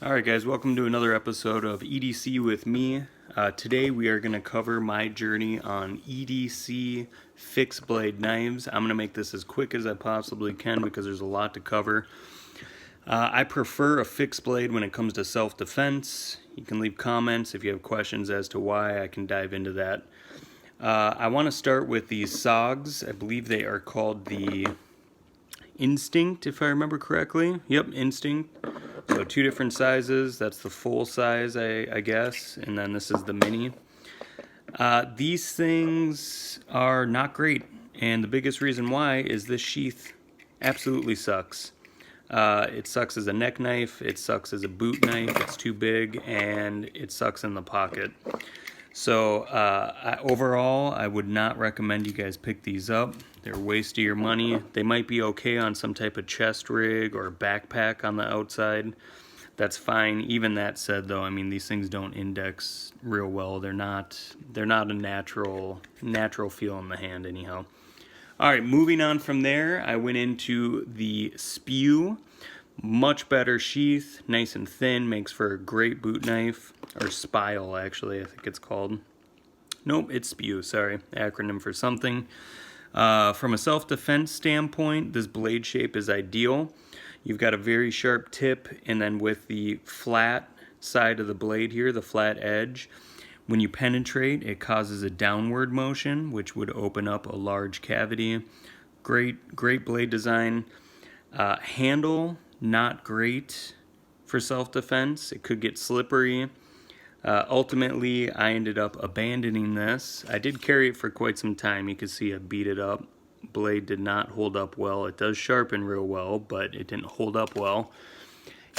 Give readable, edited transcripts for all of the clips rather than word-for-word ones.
Alright guys, welcome to another episode of EDC with me. Today we are going to cover my journey on EDC fixed blade knives. I'm going to make this as quick as I possibly can because there's a lot to cover. I prefer a fixed blade when it comes to self-defense. You can leave comments if you have questions as to why. I can dive into that. I want to start with these SOGs. I believe they are called the Instinct, if I remember correctly. Yep, Instinct. So two different sizes. That's the full size, I guess, and then this is the mini. These things are not great, and the biggest reason why is this sheath absolutely sucks. It sucks as a neck knife, it sucks as a boot knife, it's too big, and it sucks in the pocket. So overall, I would not recommend you guys pick these up. They're a waste of your money. They might be okay on some type of chest rig or backpack on the outside. That's fine. Even that said, though, I mean, these things don't index real well. They're not a natural feel in the hand anyhow. All right, moving on from there, I went into the S.P.E.W. Much better sheath, nice and thin, makes for a great boot knife, or spile actually, I think it's called. Nope, it's S.P.E.W, sorry, acronym for something. From a self-defense standpoint, this blade shape is ideal. You've got a very sharp tip, and then with the flat side of the blade here, the flat edge, when you penetrate, it causes a downward motion, which would open up a large cavity. Great blade design. Handle, not great for self-defense. It could get slippery. Ultimately, I ended up abandoning this. I did carry it for quite some time. You can see I beat it up. Blade did not hold up well. It does sharpen real well, but it didn't hold up well.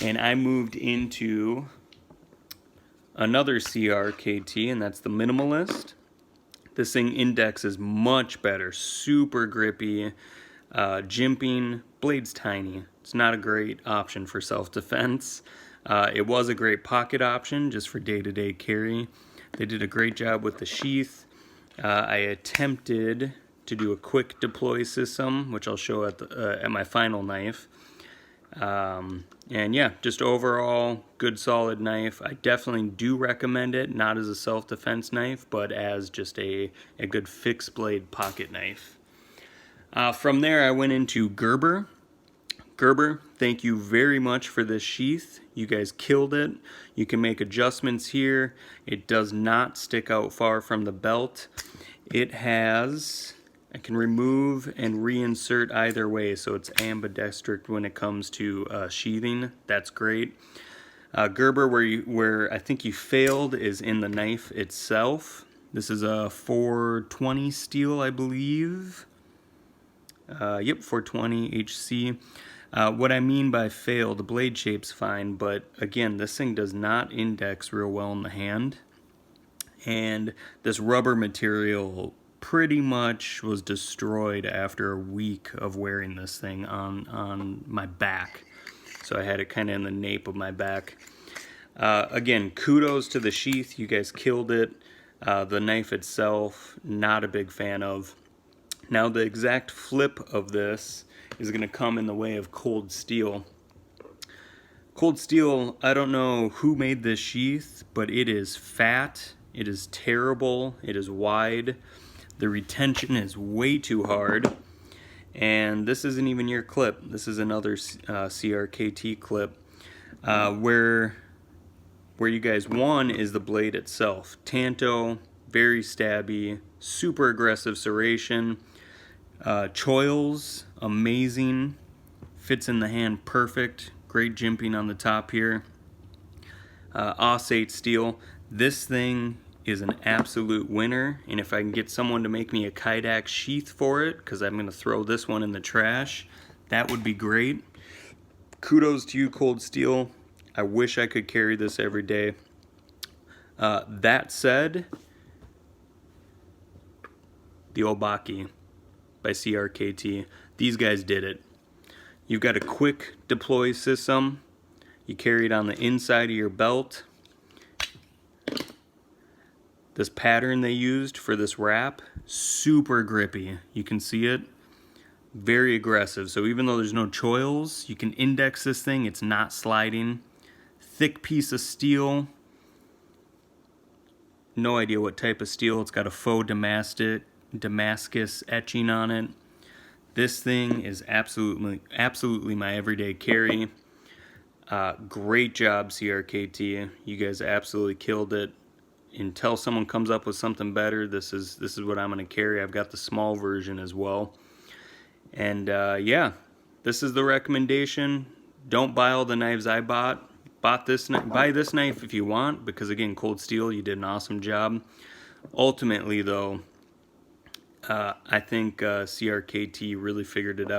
And I moved into another CRKT, and that's the minimalist. This thing indexes much better, super grippy, jimping. Blade's tiny. It's not a great option for self-defense. It was a great pocket option just for day-to-day carry. They did a great job with the sheath. I attempted to do a quick deploy system, which I'll show at my final knife. And yeah, just overall, good solid knife. I definitely do recommend it, not as a self-defense knife, but as just a good fixed blade pocket knife. From there, I went into Gerber. Gerber, thank you very much for this sheath. You guys killed it. You can make adjustments here. It does not stick out far from the belt. It has, I can remove and reinsert either way, so it's ambidextrous when it comes to sheathing. That's great. Gerber, where I think you failed is in the knife itself. This is a 420 steel, I believe. Yep, 420 HC. What I mean by fail, the blade shape's fine, but again, this thing does not index real well in the hand. And this rubber material pretty much was destroyed after a week of wearing this thing on my back. So I had it kind of in the nape of my back. Again, kudos to the sheath. You guys killed it. The knife itself, not a big fan of. Now the exact flip of this is going to come in the way of cold steel. Cold steel, I don't know who made this sheath, but it is fat, it is terrible, it is wide, the retention is way too hard, and this isn't even your clip. This is another CRKT clip. Where you guys won is the blade itself. Tanto, very stabby, super aggressive serration. Choils, amazing, fits in the hand perfect, great jimping on the top here. Auss steel, this thing is an absolute winner, and if I can get someone to make me a Kydex sheath for it, because I'm going to throw this one in the trash, that would be great. Kudos to you, Cold Steel. I wish I could carry this every day. That said, the Obake by CRKT. These guys did it. You've got a quick deploy system. You carry it on the inside of your belt. This pattern they used for this wrap, super grippy. You can see it. Very aggressive. So even though there's no choils, you can index this thing. It's not sliding. thick piece of steel. No idea what type of steel. It's got a faux Damascus etching on it. This thing is absolutely my everyday carry. Great job, CRKT. You guys absolutely killed it. Until someone comes up with something better, this is what I'm going to carry. I've got the small version as well. And yeah, this is the recommendation. Don't buy all the knives I bought. Buy this knife if you want, because again, cold steel, you did an awesome job. Ultimately though, I think CRKT really figured it out.